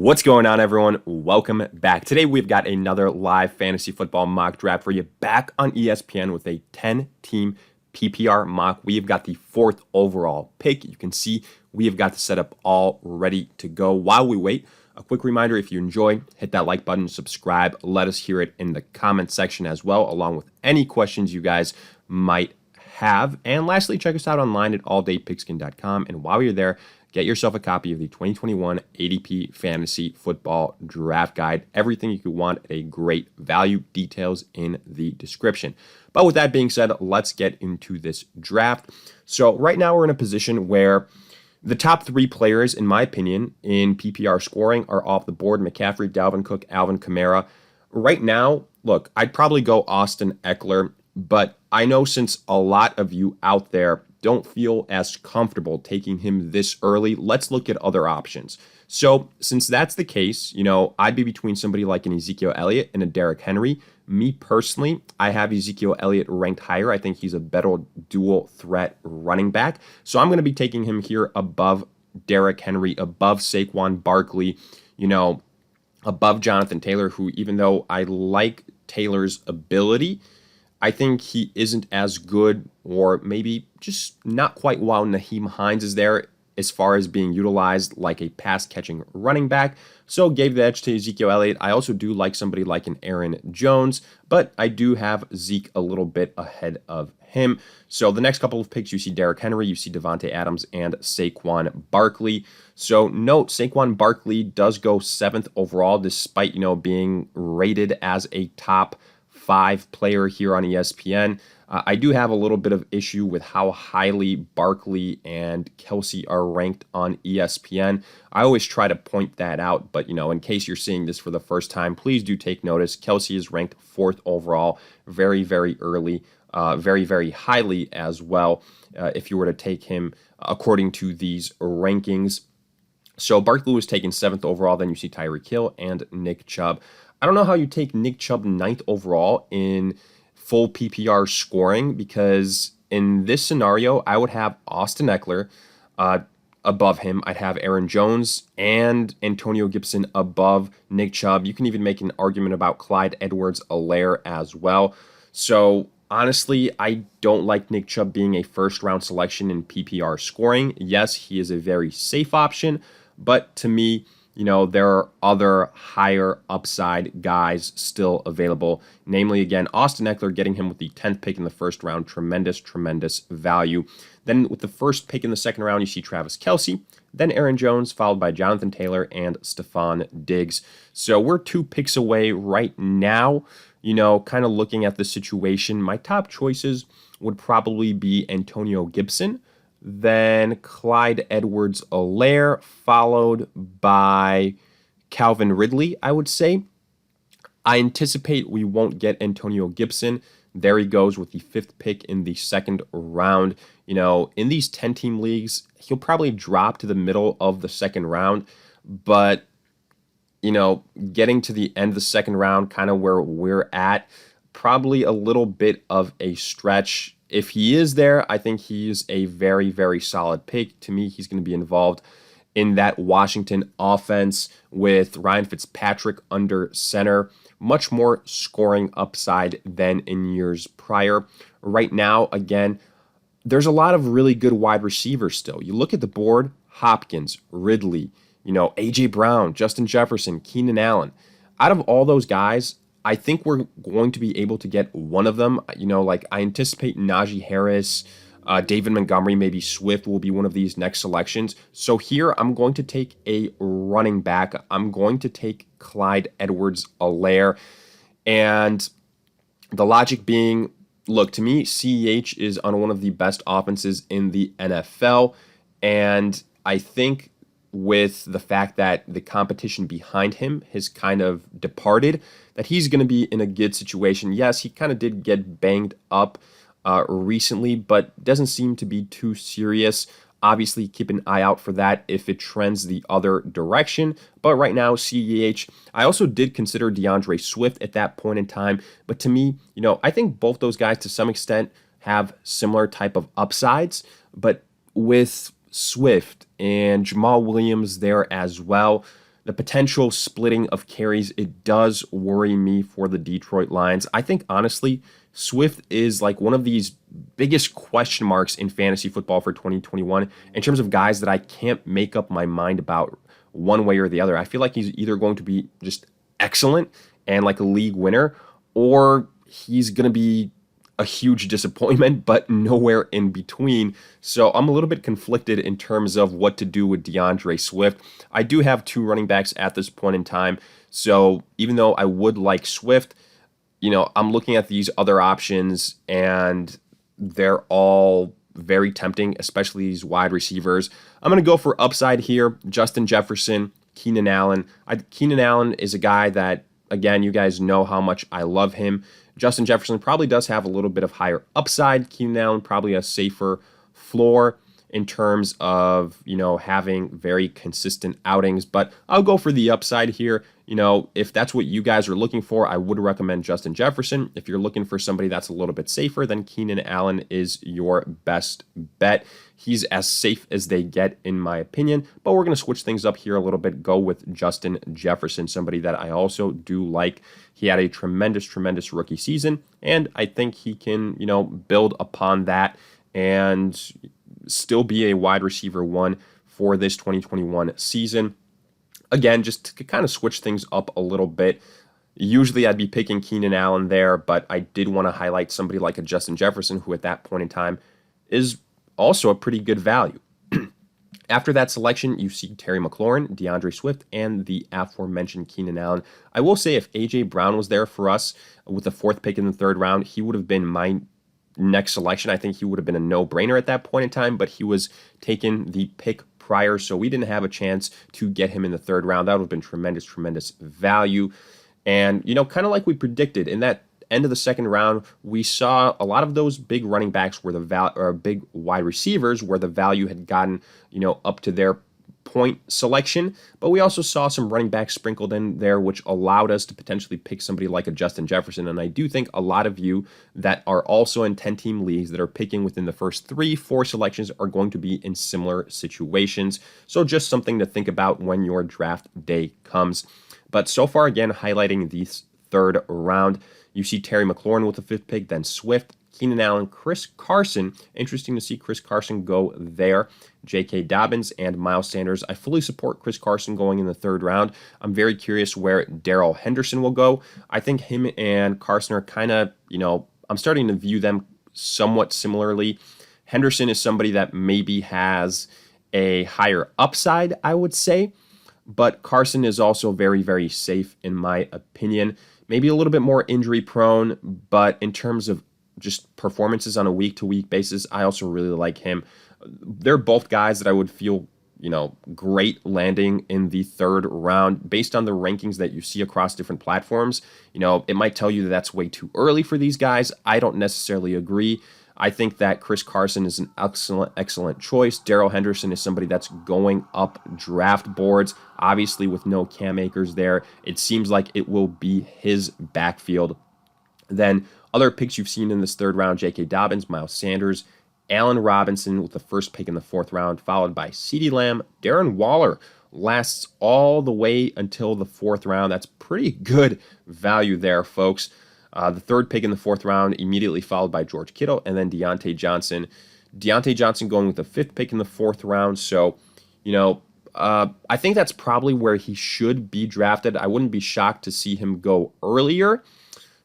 What's going on, everyone? Welcome back. Today, we've got another live fantasy football mock draft for you back on ESPN with a 10-team PPR mock. We've got the 4th overall pick. You can see we have got the setup all ready to go. While we wait, a quick reminder, if you enjoy, hit that like button, subscribe. Let us hear it in the comment section as well, along with any questions you guys might have. And lastly, check us out online at alldaypigskin.com. And while you're there, get yourself a copy of the 2021 ADP Fantasy Football Draft Guide. Everything you could want at a great value. Details in the description. But with that being said, let's get into this draft. So right now we're in a position where the top 3 players, in my opinion, in PPR scoring are off the board. McCaffrey, Dalvin Cook, Alvin Kamara. Right now, look, I'd probably go Austin Eckler, but I know since a lot of you out there don't feel as comfortable taking him this early, let's look at other options. So since that's the case, I'd be between somebody like an Ezekiel Elliott and a Derrick Henry. Me personally, I have Ezekiel Elliott ranked higher. I think he's a better dual threat running back. So I'm going to be taking him here above Derrick Henry, above Saquon Barkley, above Jonathan Taylor, who, even though I like Taylor's ability, I think he isn't as good, or maybe just not quite while Nyheim Hines is there as far as being utilized like a pass-catching running back. So gave the edge to Ezekiel Elliott. I also do like somebody like an Aaron Jones, but I do have Zeke a little bit ahead of him. So the next couple of picks, you see Derrick Henry, you see Devontae Adams, and Saquon Barkley. So note, Saquon Barkley does go 7th overall, despite, being rated as a top 5 player here on ESPN. I do have a little bit of issue with how highly Barkley and Kelsey are ranked on ESPN. I always try to point that out, but in case you're seeing this for the first time, please do take notice. Kelsey is ranked 4th overall, very, very early, very, very highly as well, if you were to take him according to these rankings. So Barkley was taken 7th overall, then you see Tyreek Hill and Nick Chubb. I don't know how you take Nick Chubb 9th overall in full PPR scoring, because in this scenario, I would have Austin Eckler above him. I'd have Aaron Jones and Antonio Gibson above Nick Chubb. You can even make an argument about Clyde Edwards-Helaire as well. So honestly, I don't like Nick Chubb being a first-round selection in PPR scoring. Yes, he is a very safe option, but to me, there are other higher upside guys still available. Namely, again, Austin Eckler, getting him with the 10th pick in the first round. Tremendous, tremendous value. Then with the first pick in the second round, you see Travis Kelce, then Aaron Jones, followed by Jonathan Taylor and Stephon Diggs. So we're 2 picks away right now. Kind of looking at the situation, my top choices would probably be Antonio Gibson, then Clyde Edwards-Helaire, followed by Calvin Ridley, I would say. I anticipate we won't get Antonio Gibson. There he goes with the 5th pick in the second round. In these 10-team leagues, he'll probably drop to the middle of the second round, but, getting to the end of the second round, kind of where we're at, probably a little bit of a stretch. If he is there, I think he's a very, very solid pick. To me, he's going to be involved in that Washington offense with Ryan Fitzpatrick under center. Much more scoring upside than in years prior. Right now, again, there's a lot of really good wide receivers still. You look at the board, Hopkins, Ridley, A.J. Brown, Justin Jefferson, Keenan Allen. Out of all those guys, I think we're going to be able to get one of them. I anticipate Najee Harris, David Montgomery, maybe Swift will be one of these next selections. So here I'm going to take a running back. I'm going to take Clyde Edwards-Helaire. And the logic being, look, to me, CEH is on one of the best offenses in the NFL. And I think with the fact that the competition behind him has kind of departed, that he's going to be in a good situation. Yes, he kind of did get banged up recently, but doesn't seem to be too serious. Obviously, keep an eye out for that if it trends the other direction. But right now, CEH, I also did consider DeAndre Swift at that point in time. But to me, I think both those guys to some extent have similar type of upsides. But with Swift and Jamal Williams there as well, the potential splitting of carries, it does worry me for the Detroit Lions. I think, honestly, Swift is like one of these biggest question marks in fantasy football for 2021 in terms of guys that I can't make up my mind about one way or the other. I feel like he's either going to be just excellent and like a league winner, or he's going to be a huge disappointment, but nowhere in between. So I'm a little bit conflicted in terms of what to do with DeAndre Swift. I do have 2 running backs at this point in time. So even though I would like Swift, I'm looking at these other options and they're all very tempting, especially these wide receivers. I'm going to go for upside here. Justin Jefferson, Keenan Allen. Keenan Allen is a guy that, again, you guys know how much I love him. Justin Jefferson probably does have a little bit of higher upside. Keenan Allen probably a safer floor in terms of, having very consistent outings. But I'll go for the upside here. If that's what you guys are looking for, I would recommend Justin Jefferson. If you're looking for somebody that's a little bit safer, then Keenan Allen is your best bet. He's as safe as they get, in my opinion. But we're going to switch things up here a little bit, go with Justin Jefferson, somebody that I also do like. He had a tremendous rookie season, and I think he can, build upon that and still be a wide receiver 1 for this 2021 season. Again, just to kind of switch things up a little bit. Usually I'd be picking Keenan Allen there, but I did want to highlight somebody like a Justin Jefferson, who at that point in time is also a pretty good value. After that selection, you see Terry McLaurin, DeAndre Swift, and the aforementioned Keenan Allen. I will say if A.J. Brown was there for us with the 4th pick in the 3rd round, he would have been my next selection. I think he would have been a no-brainer at that point in time, but he was taken the pick prior, so we didn't have a chance to get him in the 3rd round. That would have been tremendous value. And, kind of like we predicted, in that end of the 2nd round, we saw a lot of those big running backs where or big wide receivers where the value had gotten, up to their point selection. But we also saw some running backs sprinkled in there, which allowed us to potentially pick somebody like a Justin Jefferson. And I do think a lot of you that are also in 10-team leagues that are picking within the first 3-4 selections are going to be in similar situations. So just something to think about when your draft day comes. But so far, again, highlighting the 3rd round, you see Terry McLaurin with the 5th pick, then Swift, Keenan Allen, Chris Carson. Interesting to see Chris Carson go there. J.K. Dobbins and Miles Sanders. I fully support Chris Carson going in the 3rd round. I'm very curious where Daryl Henderson will go. I think him and Carson are kind of, I'm starting to view them somewhat similarly. Henderson is somebody that maybe has a higher upside, I would say. But Carson is also very safe, in my opinion. Maybe a little bit more injury prone, but in terms of just performances on a week-to-week basis, I also really like him. They're both guys that I would feel, great landing in the 3rd round. Based on the rankings that you see across different platforms, it might tell you that that's way too early for these guys. I don't necessarily agree. I think that Chris Carson is an excellent choice. Daryl Henderson is somebody that's going up draft boards. Obviously, with no Cam Akers there, it seems like it will be his backfield. Then other picks you've seen in this 3rd round, J.K. Dobbins, Miles Sanders, Allen Robinson with the 1st pick in the 4th round, followed by CeeDee Lamb. Darren Waller lasts all the way until the 4th round. That's pretty good value there, folks. The 3rd pick in the 4th round, immediately followed by George Kittle, and then Deontay Johnson. Deontay Johnson going with the 5th pick in the 4th round. So, I think that's probably where he should be drafted. I wouldn't be shocked to see him go earlier,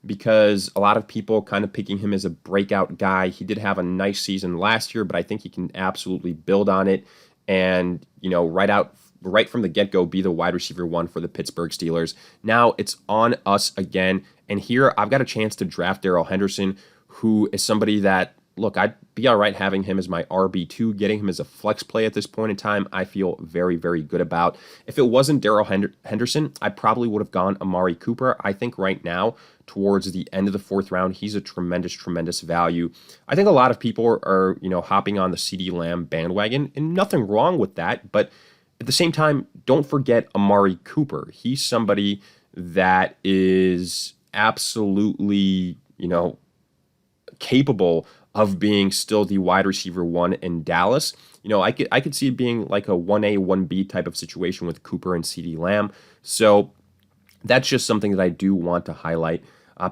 because a lot of people kind of picking him as a breakout guy. He did have a nice season last year, but I think he can absolutely build on it and, right from the get-go, be the wide receiver 1 for the Pittsburgh Steelers. Now it's on us again, and here I've got a chance to draft Daryl Henderson, who is somebody that, look, I'd be all right having him as my RB2, getting him as a flex play at this point in time, I feel very good about. If it wasn't Daryl Henderson, I probably would have gone Amari Cooper. I think right now, towards the end of the 4th round, he's a tremendous value. I think a lot of people are hopping on the CeeDee Lamb bandwagon, and nothing wrong with that, but at the same time, don't forget Amari Cooper. He's somebody that is absolutely, capable of being still the wide receiver one in Dallas. I could see it being like a 1A, 1B type of situation with Cooper and CeeDee Lamb. So that's just something that I do want to highlight.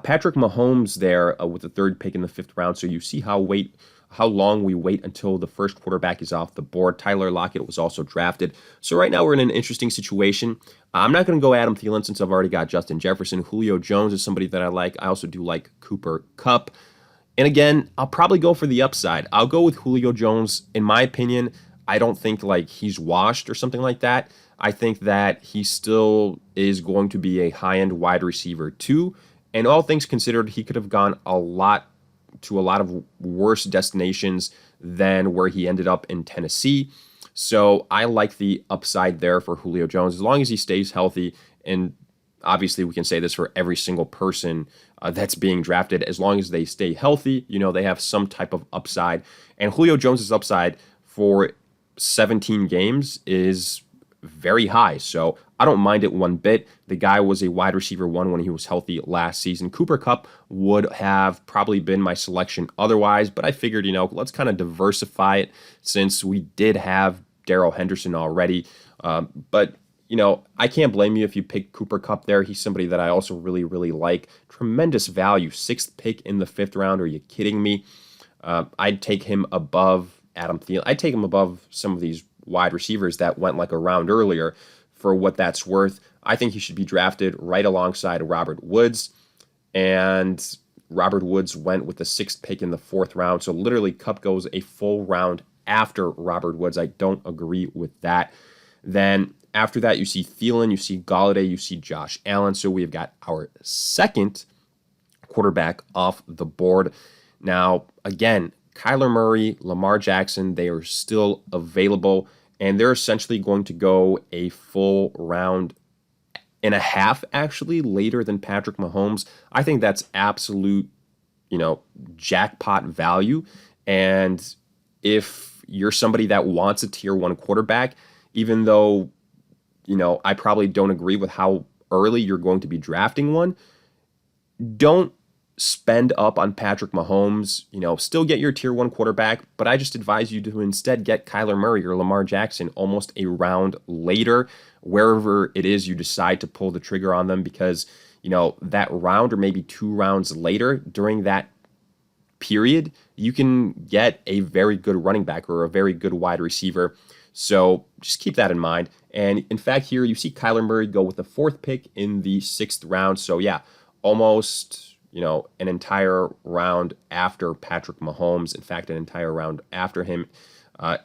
Patrick Mahomes there with the third pick in the fifth round. So you see how long we wait until the first quarterback is off the board. Tyler Lockett was also drafted. So right now we're in an interesting situation. I'm not going to go Adam Thielen since I've already got Justin Jefferson. Julio Jones is somebody that I like. I also do like Cooper Kupp. And again, I'll probably go for the upside. I'll go with Julio Jones. In my opinion, I don't think like he's washed or something like that. I think that he still is going to be a high-end wide receiver too. And all things considered, he could have gone a lot of worse destinations than where he ended up in Tennessee. So I like the upside there for Julio Jones as long as he stays healthy. And obviously we can say this for every single person that's being drafted. As long as they stay healthy, they have some type of upside. And Julio Jones's upside for 17 games is very high. So I don't mind it one bit. The guy was a wide receiver one when he was healthy last season. Cooper Kupp would have probably been my selection otherwise, but I figured, let's kind of diversify it since we did have Daryl Henderson already. But I can't blame you if you pick Cooper Kupp there. He's somebody that I also really, really like. Tremendous value. 6th pick in the 5th round. Are you kidding me? I'd take him above Adam Thielen. I'd take him above some of these wide receivers that went like a round earlier for what that's worth. I think he should be drafted right alongside Robert Woods. And Robert Woods went with the 6th pick in the 4th round. So literally Kupp goes a full round after Robert Woods. I don't agree with that. Then after that, you see Thielen, you see Golladay, you see Josh Allen. So we've got our second quarterback off the board. Now, again, Kyler Murray, Lamar Jackson, they are still available, and they're essentially going to go a full round and a half, actually, later than Patrick Mahomes. I think that's absolute, jackpot value. And if you're somebody that wants a tier 1 quarterback, even though, I probably don't agree with how early you're going to be drafting one, don't spend up on Patrick Mahomes, still get your tier 1 quarterback, but I just advise you to instead get Kyler Murray or Lamar Jackson almost a round later, wherever it is you decide to pull the trigger on them, because, that round or maybe 2 rounds later during that period, you can get a very good running back or a very good wide receiver. So just keep that in mind. And in fact, here you see Kyler Murray go with the 4th pick in the 6th round. So yeah, almost an entire round after Patrick Mahomes. In fact, an entire round after him,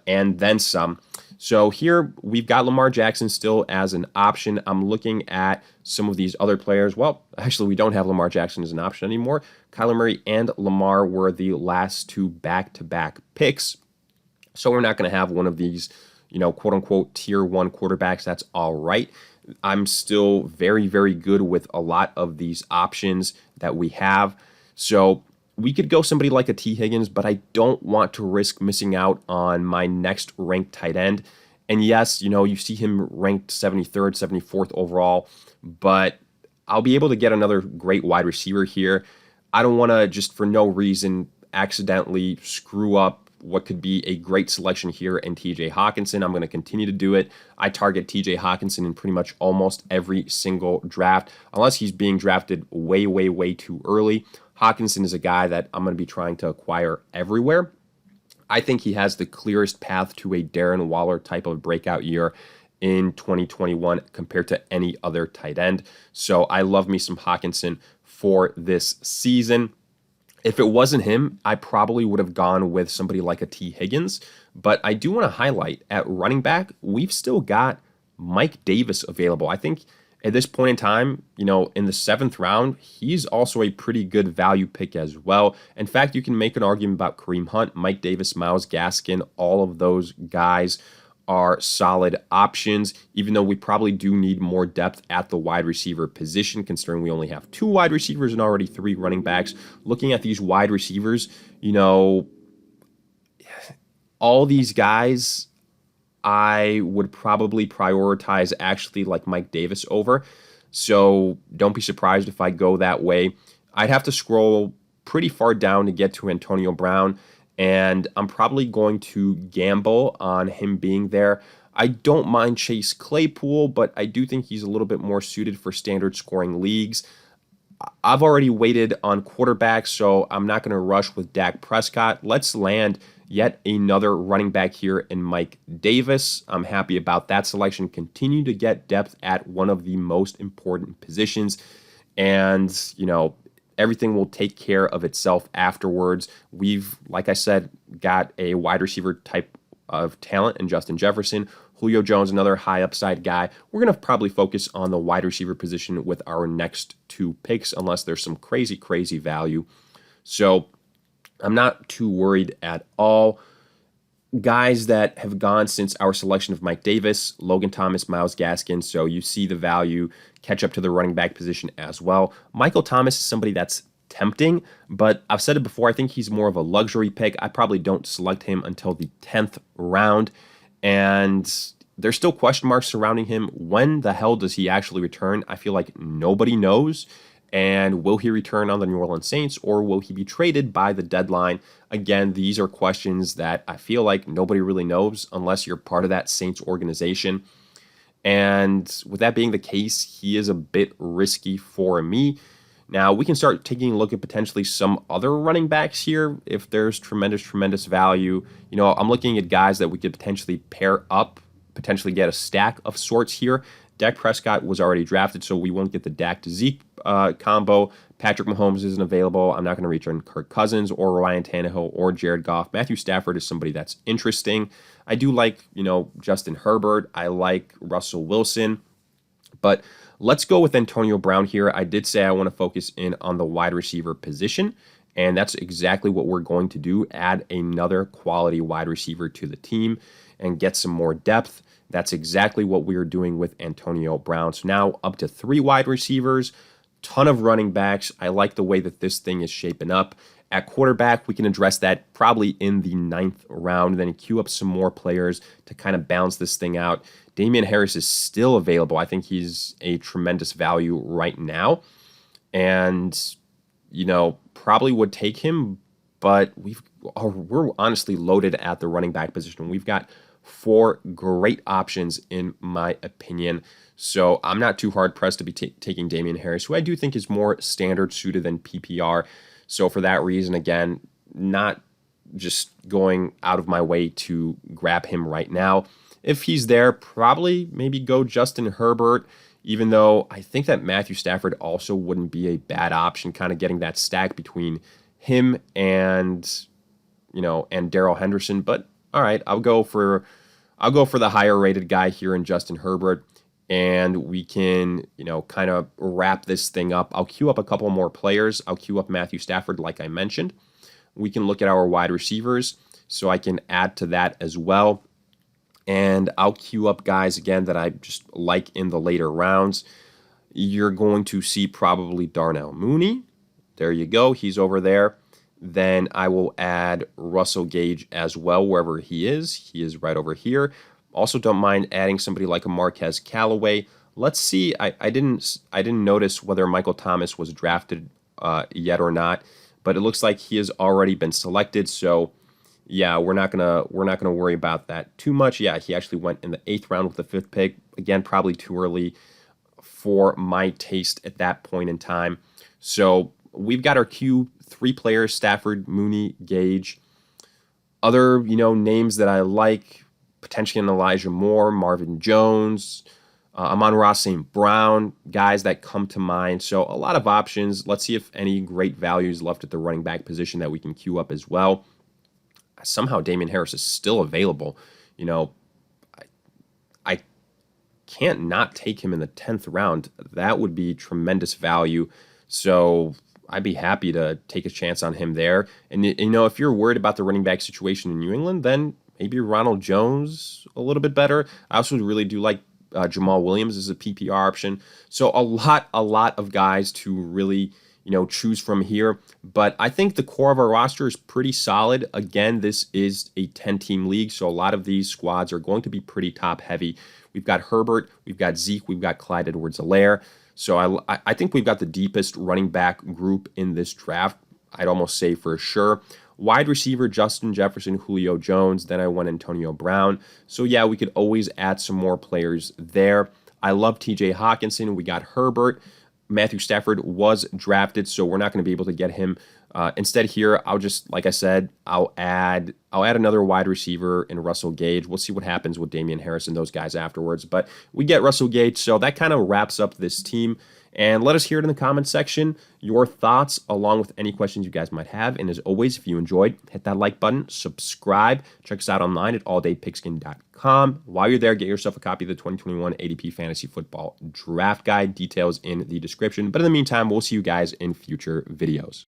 and then some. So here we've got Lamar Jackson still as an option. I'm looking at some of these other players. Well, actually, we don't have Lamar Jackson as an option anymore. Kyler Murray and Lamar were the last 2 back-to-back picks. So we're not going to have one of these, quote-unquote tier 1 quarterbacks. That's all right. I'm still very, very good with a lot of these options that we have. So we could go somebody like a T. Higgins, but I don't want to risk missing out on my next ranked tight end. And yes, you see him ranked 73rd, 74th overall, but I'll be able to get another great wide receiver here. I don't want to just for no reason accidentally screw up what could be a great selection here in TJ Hockenson. I'm going to continue to do it. I target TJ Hockenson in pretty much almost every single draft, unless he's being drafted way, way, way too early. Hockenson is a guy that I'm going to be trying to acquire everywhere. I think he has the clearest path to a Darren Waller type of breakout year in 2021 compared to any other tight end. So I love me some Hockenson for this season. If it wasn't him, I probably would have gone with somebody like a T. Higgins. But I do want to highlight at running back, we've still got Mike Davis available. I think at this point in time, in the 7th round, he's also a pretty good value pick as well. In fact, you can make an argument about Kareem Hunt, Mike Davis, Myles Gaskin. All of those guys are solid options, even though we probably do need more depth at the wide receiver position, considering we only have 2 wide receivers and already 3 running backs. Looking at these wide receivers, all these guys, I would probably prioritize actually like Mike Davis over. So don't be surprised if I go that way. I'd have to scroll pretty far down to get to Antonio Brown, and I'm probably going to gamble on him being there. I don't mind Chase Claypool, but I do think he's a little bit more suited for standard scoring leagues. I've already waited on quarterbacks, so I'm not going to rush with Dak Prescott. Let's land yet another running back here in Mike Davis. I'm happy about that selection. Continue to get depth at one of the most important positions. And, everything will take care of itself afterwards. We've, like I said, got a wide receiver type of talent in Justin Jefferson. Julio Jones, another high upside guy. We're going to probably focus on the wide receiver position with our next two picks, unless there's some crazy, crazy value. So I'm not too worried at all. Guys that have gone since our selection of Mike Davis, Logan Thomas, Myles Gaskin. So you see the value catch up to the running back position as well. Michael Thomas is somebody that's tempting, but I've said it before, I think he's more of a luxury pick. I probably don't select him until the 10th round. And there's still question marks surrounding him. When the hell does he actually return? I feel like nobody knows. And will he return on the New Orleans Saints, or will he be traded by the deadline? Again, these are questions that I feel like nobody really knows unless you're part of that Saints organization. And with that being the case, he is a bit risky for me. Now, we can start taking a look at potentially some other running backs here if there's tremendous, tremendous value. I'm looking at guys that we could potentially pair up, potentially get a stack of sorts here. Dak Prescott was already drafted, so we won't get the Dak to Zeke combo. Patrick Mahomes isn't available. I'm not going to reach on Kirk Cousins or Ryan Tannehill or Jared Goff. Matthew Stafford is somebody that's interesting. I do like, Justin Herbert. I like Russell Wilson. But let's go with Antonio Brown here. I did say I want to focus in on the wide receiver position, and that's exactly what we're going to do. Add another quality wide receiver to the team and get some more depth. That's exactly what we are doing with Antonio Brown. So now up to 3 wide receivers, ton of running backs. I like the way that this thing is shaping up. At quarterback, we can address that probably in the 9th round, then queue up some more players to kind of balance this thing out. Damien Harris is still available. I think he's a tremendous value right now. And, probably would take him, but we're honestly loaded at the running back position. We've got 4 great options, in my opinion. So I'm not too hard-pressed to be taking Damien Harris, who I do think is more standard suited than PPR. So for that reason, again, not just going out of my way to grab him right now. If he's there, probably maybe go Justin Herbert, even though I think that Matthew Stafford also wouldn't be a bad option, kind of getting that stack between him and, and Daryl Henderson. But all right, I'll go for the higher rated guy here in Justin Herbert, and we can, kind of wrap this thing up. I'll queue up a couple more players. I'll queue up Matthew Stafford, like I mentioned. We can look at our wide receivers, so I can add to that as well. And I'll queue up guys, again, that I just like in the later rounds. You're going to see probably Darnell Mooney. There you go. He's over there. Then I will add Russell Gage as well, wherever he is. He is right over here. Also, don't mind adding somebody like a Marquez Callaway. Let's see. I didn't notice whether Michael Thomas was drafted yet or not, but it looks like he has already been selected. So, yeah, we're not gonna worry about that too much. Yeah, he actually went in the 8th round with the 5th pick. Again, probably too early for my taste at that point in time. So we've got our Q, 3 players: Stafford, Mooney, Gage. Other, names that I like, potentially an Elijah Moore, Marvin Jones, Amon-Ra St. Brown, guys that come to mind. So a lot of options. Let's see if any great values left at the running back position that we can queue up as well. Somehow Damien Harris is still available. I can't not take him in the 10th round. That would be tremendous value. So I'd be happy to take a chance on him there. And, if you're worried about the running back situation in New England, then maybe Ronald Jones a little bit better. I also really do like Jamal Williams as a PPR option. So a lot of guys to really, choose from here. But I think the core of our roster is pretty solid. Again, this is a 10-team league, so a lot of these squads are going to be pretty top-heavy. We've got Herbert, we've got Zeke, we've got Clyde Edwards-Helaire. So I think we've got the deepest running back group in this draft. I'd almost say for sure. Wide receiver, Justin Jefferson, Julio Jones. Then I went Antonio Brown. So yeah, we could always add some more players there. I love TJ Hockenson. We got Herbert. Matthew Stafford was drafted, so we're not going to be able to get him. Instead here, I'll just, like I said, I'll add another wide receiver in Russell Gage. We'll see what happens with Damien Harris and those guys afterwards. But we get Russell Gage, so that kind of wraps up this team. And let us hear it in the comments section, your thoughts, along with any questions you guys might have. And as always, if you enjoyed, hit that like button, subscribe, check us out online at alldaypigskin.com. While you're there, get yourself a copy of the 2021 ADP Fantasy Football Draft Guide. Details in the description. But in the meantime, we'll see you guys in future videos.